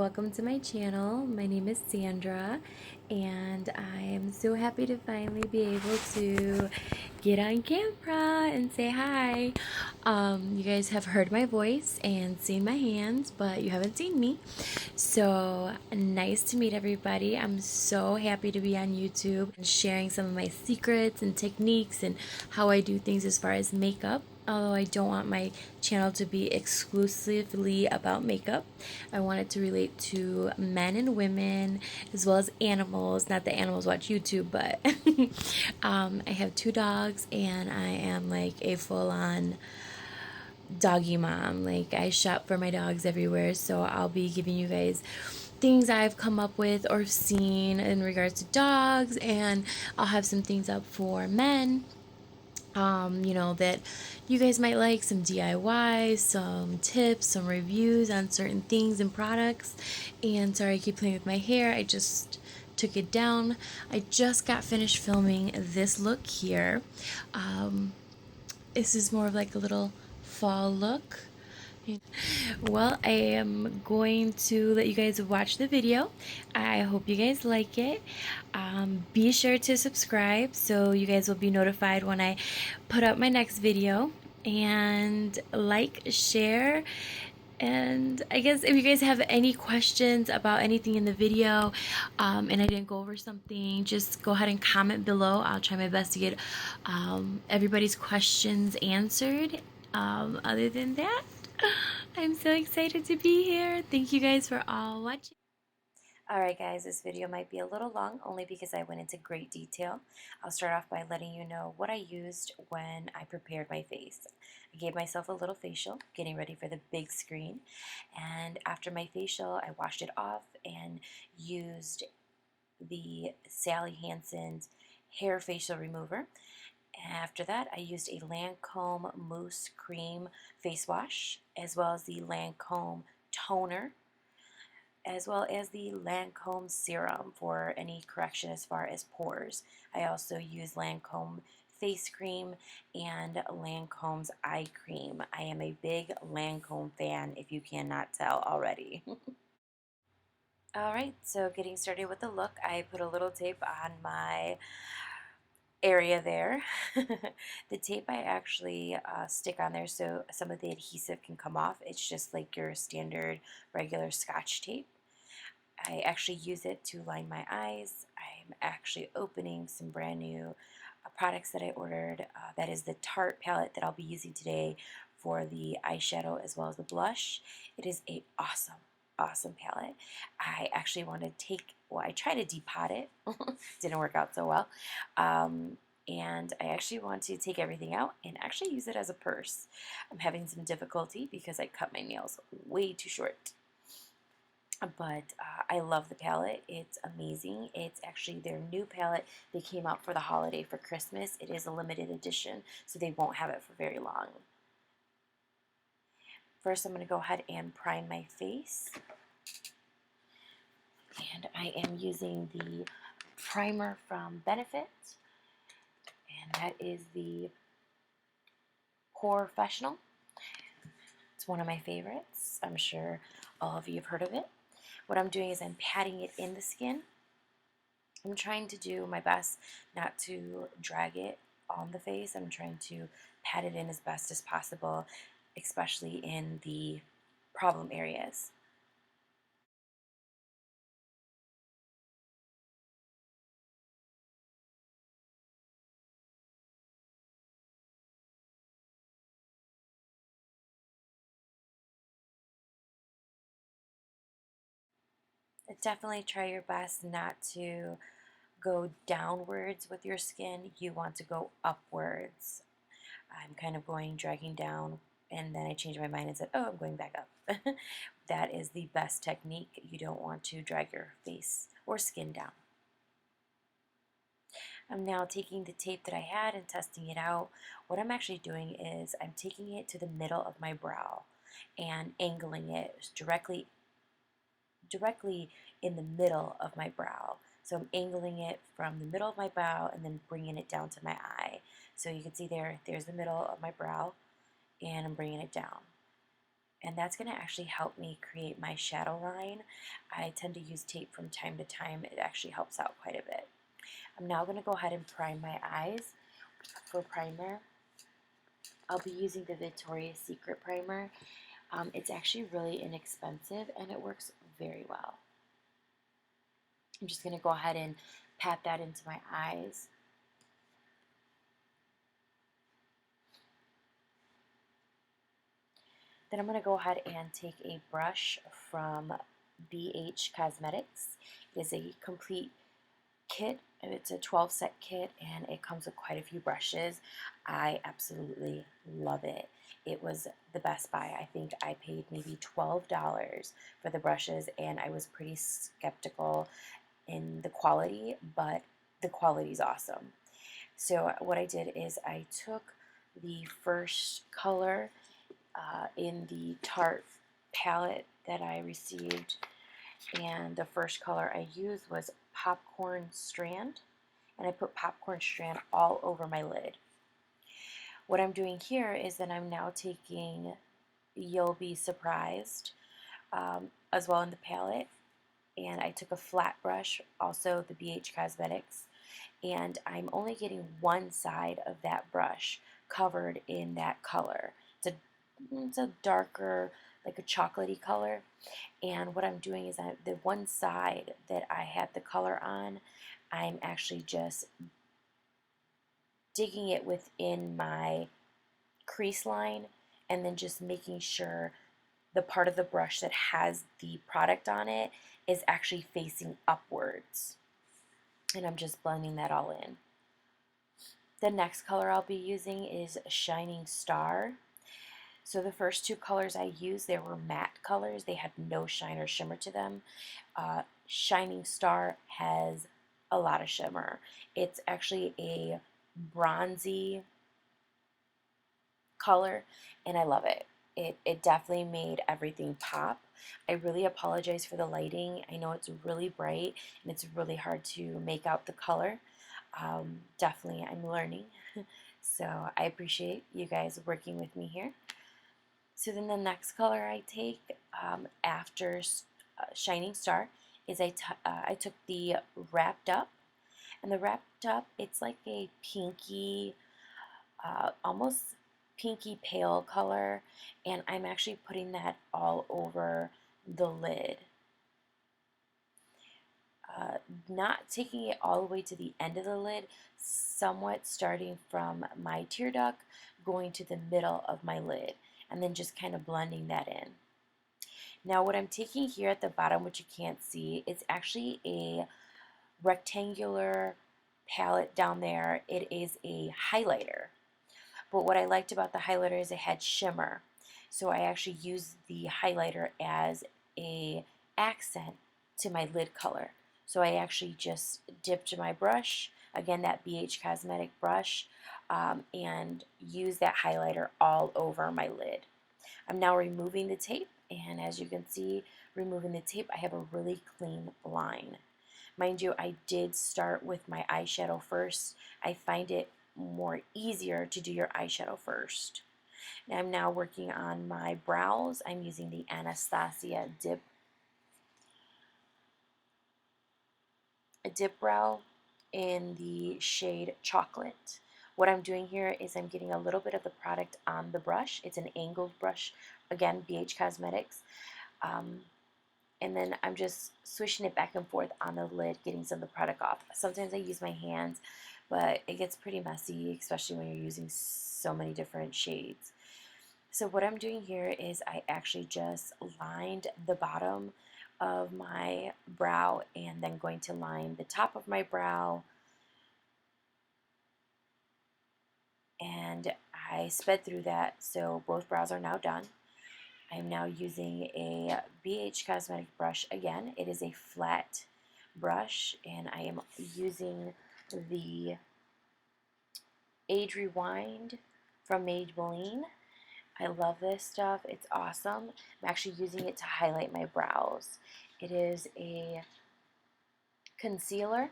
welcome to my channel. My name is Sandra, and I am so happy to finally be able to get on camera and say hi. You guys have heard my voice and seen my hands, but you haven't seen me. So nice to meet everybody. I'm so happy to be on YouTube and sharing some of my secrets and techniques and how I do things as far as makeup. Although I don't want my channel to be exclusively about makeup, I want it to relate to men and women as well as animals. Not that animals watch YouTube, but I have 2 dogs and I am like a full-on doggy mom. Like, I shop for my dogs everywhere, so I'll be giving you guys things I've come up with or seen in regards to dogs, and I'll have some things up for men, that you guys might like, some DIY, some tips, some reviews on certain things and products. And sorry, I keep playing with my hair. I just took it down. I just got finished filming this look here. This is more of like a little fall look. Well, I am going to let you guys watch the video. I hope you guys like it. Be sure to subscribe so you guys will be notified when I put up my next video. And like, share, and I guess if you guys have any questions about anything in the video, and I didn't go over something, just go ahead and comment below. I'll try my best to get everybody's questions answered. Other than that, I'm so excited to be here. Thank you guys for all watching. Alright guys, this video might be a little long only because I went into great detail. I'll start off by letting you know what I used when I prepared my face. I gave myself a little facial, getting ready for the big screen, and after my facial I washed it off and used the Sally Hansen's hair facial remover. After that, I used a Lancome Mousse Cream face wash, as well as the Lancome toner, as well as the Lancome serum for any correction as far as pores. I also use Lancome face cream and Lancome's eye cream. I am a big Lancome fan, if you cannot tell already. Alright, so getting started with the look, I put a little tape on my area there. The tape I actually stick on there so some of the adhesive can come off. It's just like your standard regular Scotch tape. I actually use it to line my eyes. I'm actually opening some brand new products that I ordered. That is the Tarte palette that I'll be using today for the eyeshadow as well as the blush. It is a awesome palette. I actually want to I tried to depot it. Didn't work out so well. And I actually want to take everything out and actually use it as a purse. I'm having some difficulty because I cut my nails way too short. But I love the palette. It's amazing. It's actually their new palette. They came out for the holiday for Christmas. It is a limited edition, so they won't have it for very long. First, I'm going to go ahead and prime my face. And I am using the primer from Benefit. And that is the Pore Fessional. It's one of my favorites. I'm sure all of you have heard of it. What I'm doing is I'm patting it in the skin. I'm trying to do my best not to drag it on the face. I'm trying to pat it in as best as possible, especially in the problem areas. Definitely try your best not to go downwards with your skin. You want to go upwards. I'm kind of dragging down, and then I changed my mind and said, oh, I'm going back up. That is the best technique. You don't want to drag your face or skin down. I'm now taking the tape that I had and testing it out. What I'm actually doing is I'm taking it to the middle of my brow and angling it directly in the middle of my brow. So I'm angling it from the middle of my brow and then bringing it down to my eye. So you can see there's the middle of my brow, and I'm bringing it down. and that's going to actually help me create my shadow line. I tend to use tape from time to time. It actually helps out quite a bit. I'm now going to go ahead and prime my eyes. For primer, I'll be using the Victoria's Secret primer. It's actually really inexpensive and it works very well. I'm just going to go ahead and pat that into my eyes. Then I'm going to go ahead and take a brush from BH Cosmetics. It is a complete kit. It's a 12 set kit and it comes with quite a few brushes. I absolutely love it. It was the best buy. I think I paid maybe $12 for the brushes and I was pretty skeptical in the quality, but the quality is awesome. So what I did is I took the first color in the Tarte palette that I received, and the first color I used was Popcorn Strand, and I put Popcorn Strand all over my lid. What I'm doing here is that I'm now taking You'll Be Surprised as well in the palette, and I took a flat brush, also the BH Cosmetics, and I'm only getting one side of that brush covered in that color. It's a darker, like a chocolatey color, and what I'm doing is the one side that I have the color on, I'm actually just digging it within my crease line and then just making sure the part of the brush that has the product on it is actually facing upwards. And I'm just blending that all in. The next color I'll be using is Shining Star. So the first two colors I used, they were matte colors. They had no shine or shimmer to them. Shining Star has a lot of shimmer. It's actually a bronzy color, and I love it. It definitely made everything pop. I really apologize for the lighting. I know it's really bright and it's really hard to make out the color. Definitely, I'm learning. So I appreciate you guys working with me here. So then the next color I take after Shining Star is I took the Wrapped Up. And the Wrapped Up, it's like a pinky, almost pinky pale color, and I'm actually putting that all over the lid. Not taking it all the way to the end of the lid, somewhat starting from my tear duct, going to the middle of my lid, and then just kind of blending that in. Now what I'm taking here at the bottom, which you can't see, it's actually a rectangular palette down there. It is a highlighter. But what I liked about the highlighter is it had shimmer. So I actually used the highlighter as a accent to my lid color. So I actually just dipped my brush, again that BH Cosmetic brush, and used that highlighter all over my lid. I'm now removing the tape, and as you can see, removing the tape, I have a really clean line. Mind you, I did start with my eyeshadow first. I find it more easier to do your eyeshadow first. And I'm now working on my brows. I'm using the Anastasia Dipbrow in the shade Chocolate. What I'm doing here is I'm getting a little bit of the product on the brush. It's an angled brush, again, BH Cosmetics. And then I'm just swishing it back and forth on the lid, getting some of the product off. Sometimes I use my hands, but it gets pretty messy, especially when you're using so many different shades. So what I'm doing here is I actually just lined the bottom of my brow and then going to line the top of my brow. And I sped through that, so both brows are now done. I'm now using a BH Cosmetic brush again. It is a flat brush, and I am using the Age Rewind from Maybelline. I love this stuff. It's awesome. I'm actually using it to highlight my brows. It is a concealer,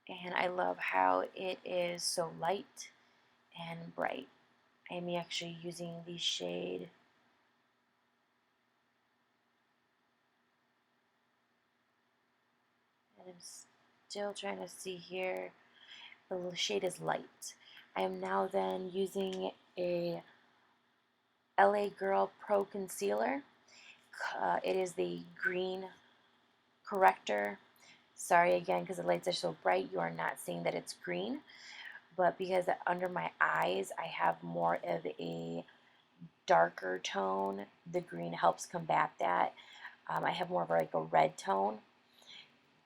and I love how it is so light and bright. I'm actually using the shade I'm still trying to see here. The shade is light. I am now then using a L.A.Girl Pro Concealer. It is the green corrector. Sorry again because the lights are so bright you are not seeing that it's green, but because under my eyes I have more of a darker tone, the green helps combat that. I have more of like a red tone.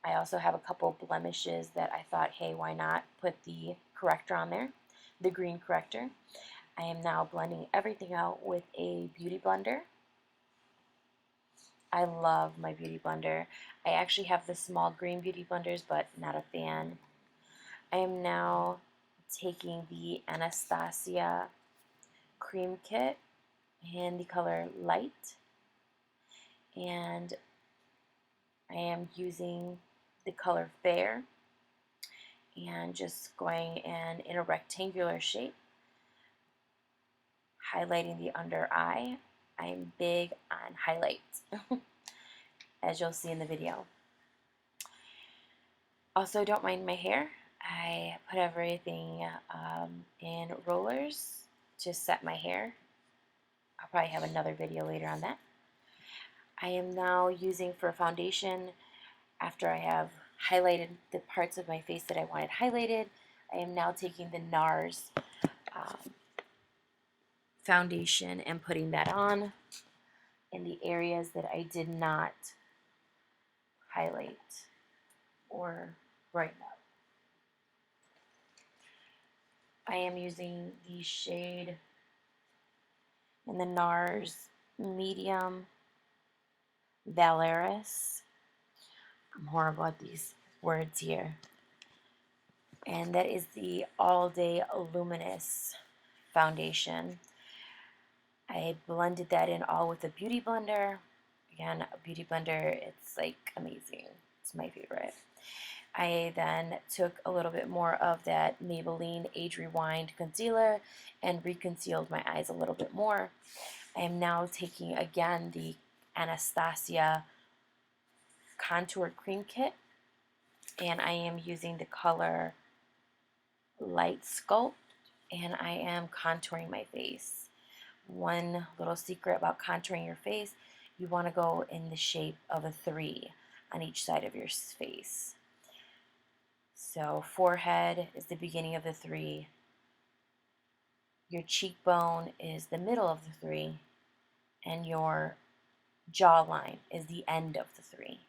I also have a couple blemishes that I thought, hey, why not put the corrector on there, the green corrector. I am now blending everything out with a beauty blender. I love my beauty blender. I actually have the small green beauty blenders, but not a fan. I am now taking the Anastasia cream kit in the color light, and I am using the color fair and just going in a rectangular shape, highlighting the under eye. I'm big on highlights, as you'll see in the video. Also, don't mind my hair. I put everything in rollers to set my hair. I'll probably have another video later on that. I am now using for foundation, after I have highlighted the parts of my face that I wanted highlighted, I am now taking the NARS foundation and putting that on in the areas that I did not highlight or brighten up. I am using the shade in the NARS Medium Valeris. I'm horrible at these words here. And that is the All Day Luminous foundation. I blended that in all with a beauty blender. Again, a beauty blender, it's like amazing. It's my favorite. I then took a little bit more of that Maybelline Age Rewind concealer and reconcealed my eyes a little bit more. I am now taking again the Anastasia Contour Cream Kit, and I am using the color Light Sculpt, and I am contouring my face. One little secret about contouring your face, you want to go in the shape of a 3 on each side of your face. So forehead is the beginning of the 3, your cheekbone is the middle of the 3, and your jawline is the end of the 3.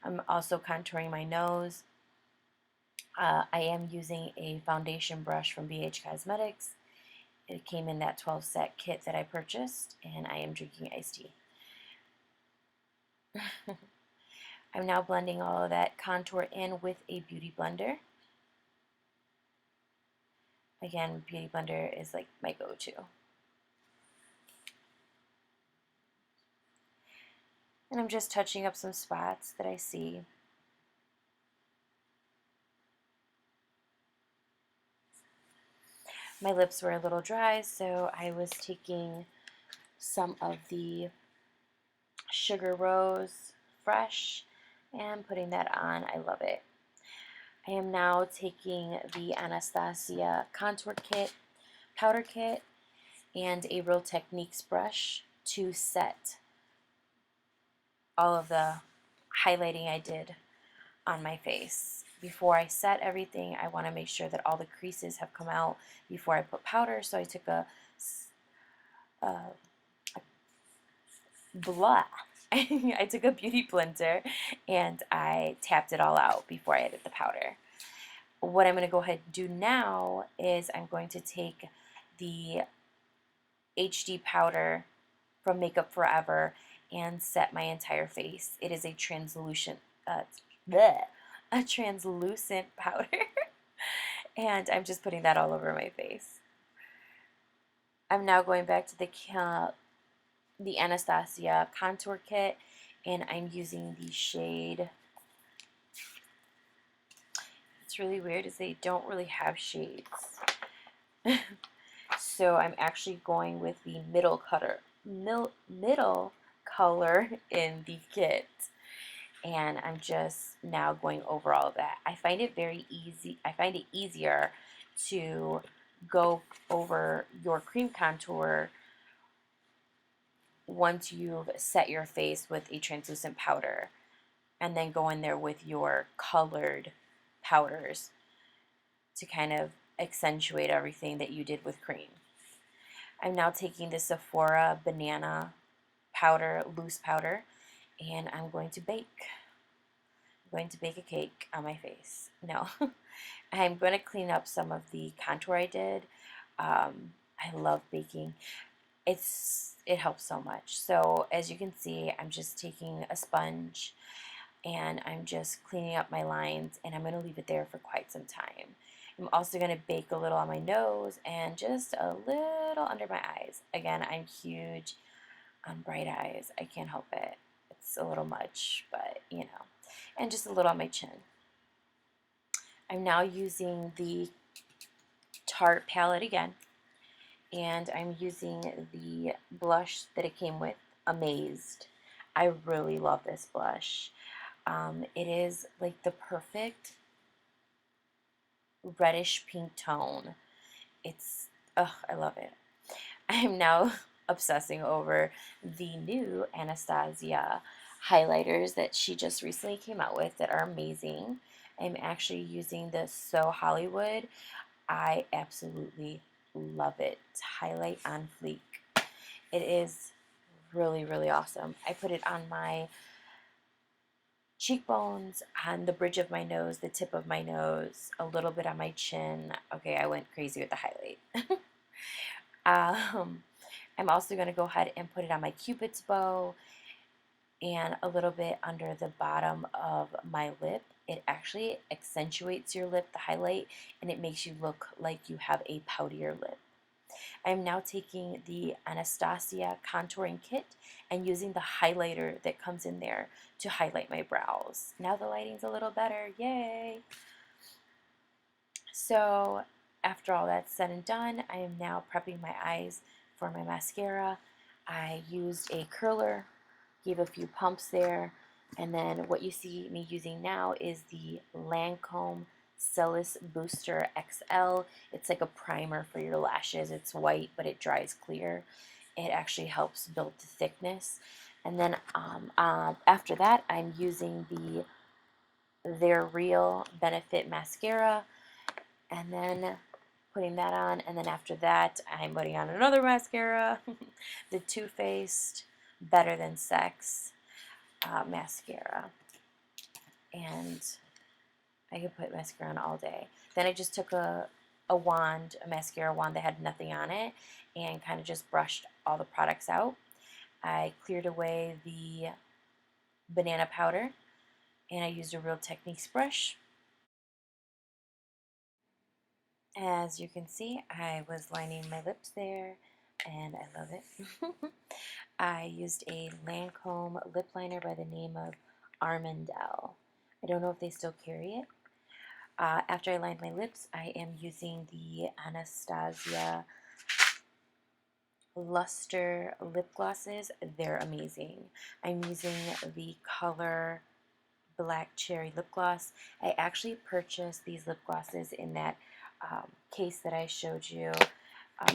I'm also contouring my nose. I am using a foundation brush from BH Cosmetics. It came in that 12 set kit that I purchased, and I am drinking iced tea. I'm now blending all of that contour in with a beauty blender. Again, beauty blender is like my go-to. And I'm just touching up some spots that I see. My lips were a little dry, so I was taking some of the Sugar Rose Fresh and putting that on. I love it. I am now taking the Anastasia Contour Kit, Powder Kit, and a Real Techniques brush to set all of the highlighting I did on my face. Before I set everything, I want to make sure that all the creases have come out before I put powder, so I took a I took a beauty blender and I tapped it all out before I added the powder. What I'm going to go ahead and do now is I'm going to take the HD powder from Makeup Forever and set my entire face. It is a translucent powder and I'm just putting that all over my face. I'm now going back to the Anastasia Contour Kit, and I'm using the shade. It's really weird is they don't really have shades. So I'm actually going with the middle color in the kit. and I'm just now going over all of that. I find it very easy. I find it easier to go over your cream contour once you've set your face with a translucent powder, and then go in there with your colored powders to kind of accentuate everything that you did with cream. I'm now taking the Sephora banana powder, loose powder, and I'm going to bake. I'm going to bake a cake on my face. No, I'm going to clean up some of the contour I did. I love baking. It helps so much. So as you can see, I'm just taking a sponge and I'm just cleaning up my lines, and I'm going to leave it there for quite some time. I'm also going to bake a little on my nose and just a little under my eyes. Again, I'm huge on bright eyes. I can't help it. It's a little much, but you know. And just a little on my chin. I'm now using the Tarte palette again, and I'm using the blush that it came with, Amazed. I really love this blush. It is like the perfect reddish pink tone. It's, I love it. I'm now obsessing over the new Anastasia highlighters that she just recently came out with that are amazing. I'm actually using the So Hollywood. I absolutely love it. Highlight on fleek. It is really, really awesome. I put it on my cheekbones, on the bridge of my nose, the tip of my nose, a little bit on my chin. Okay, I went crazy with the highlight. I'm also going to go ahead and put it on my Cupid's bow and a little bit under the bottom of my lip. It actually accentuates your lip, the highlight, and it makes you look like you have a poutier lip. I'm now taking the Anastasia contouring kit and using the highlighter that comes in there to highlight my brows. Now the lighting's a little better, yay! So after all that's said and done, I am now prepping my eyes for my mascara. I used a curler, gave a few pumps there, and then what you see me using now is the Lancome Cellus Booster XL. It's like a primer for your lashes. It's white, but it dries clear. It actually helps build the thickness. And then after that, I'm using the Their Real Benefit Mascara, and then putting that on. And then after that, I'm putting on another mascara, the Too Faced Better Than Sex mascara. And I could put mascara on all day. Then I just took a wand, a mascara wand that had nothing on it, and kind of just brushed all the products out. I cleared away the banana powder, and I used a Real Techniques brush. As you can see, I was lining my lips there, and I love it. I used a Lancome lip liner by the name of Armandel. I don't know if they still carry it. After I lined my lips, I am using the Anastasia Luster lip glosses. They're amazing. I'm using the color Black Cherry lip gloss. I actually purchased these lip glosses in that case that I showed you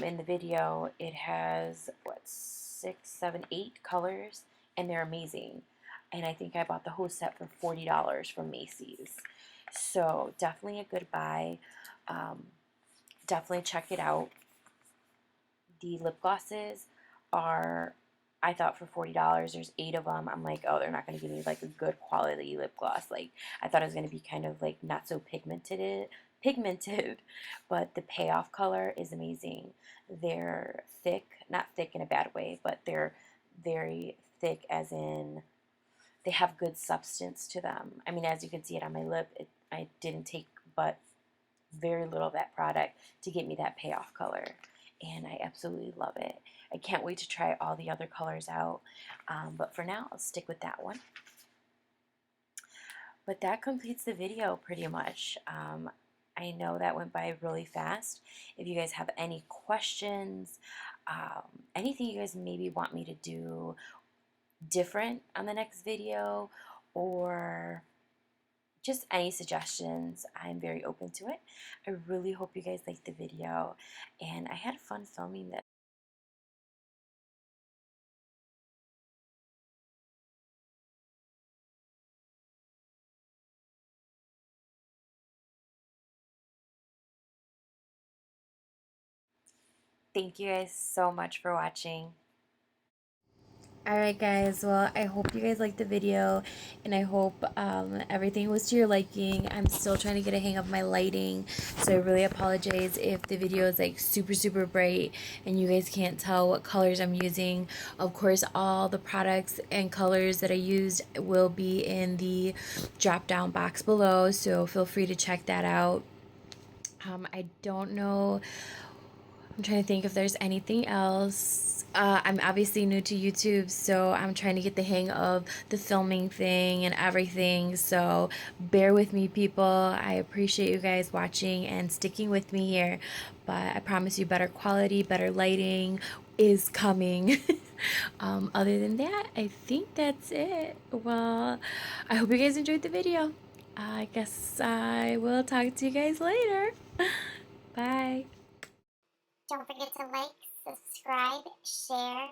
in the video. It has, what, 6, 7, 8 colors, and they're amazing. And I think I bought the whole set for $40 from Macy's. So definitely a good buy. Definitely check it out. The lip glosses are, I thought, for $40. There's 8 of them. I'm like, oh, they're not going to give me like a good quality lip gloss. Like, I thought it was going to be kind of like not so pigmented, but the payoff color is amazing. They're thick, not thick in a bad way, but they're very thick as in they have good substance to them. I mean, as you can see it on my lip, I didn't take but very little of that product to get me that payoff color, and I absolutely love it. I can't wait to try all the other colors out, but for now I'll stick with that one. But that completes the video pretty much. I know that went by really fast. If you guys have any questions, anything you guys maybe want me to do different on the next video, or just any suggestions. I'm very open to it. I really hope you guys liked the video, and I had fun filming this. Thank you guys so much for watching. Alright guys, well I hope you guys liked the video, and I hope everything was to your liking. I'm still trying to get a hang of my lighting, so I really apologize if the video is like super bright and you guys can't tell what colors I'm using. Of course, all the products and colors that I used will be in the drop down box below, so feel free to check that out. I don't know, I'm trying to think if there's anything else. I'm obviously new to YouTube, so I'm trying to get the hang of the filming thing and everything. So bear with me, people. I appreciate you guys watching and sticking with me here. But I promise you, better quality, better lighting is coming. Other than that, I think that's it. Well, I hope you guys enjoyed the video. I guess I will talk to you guys later. Bye. Don't forget to like, subscribe, share,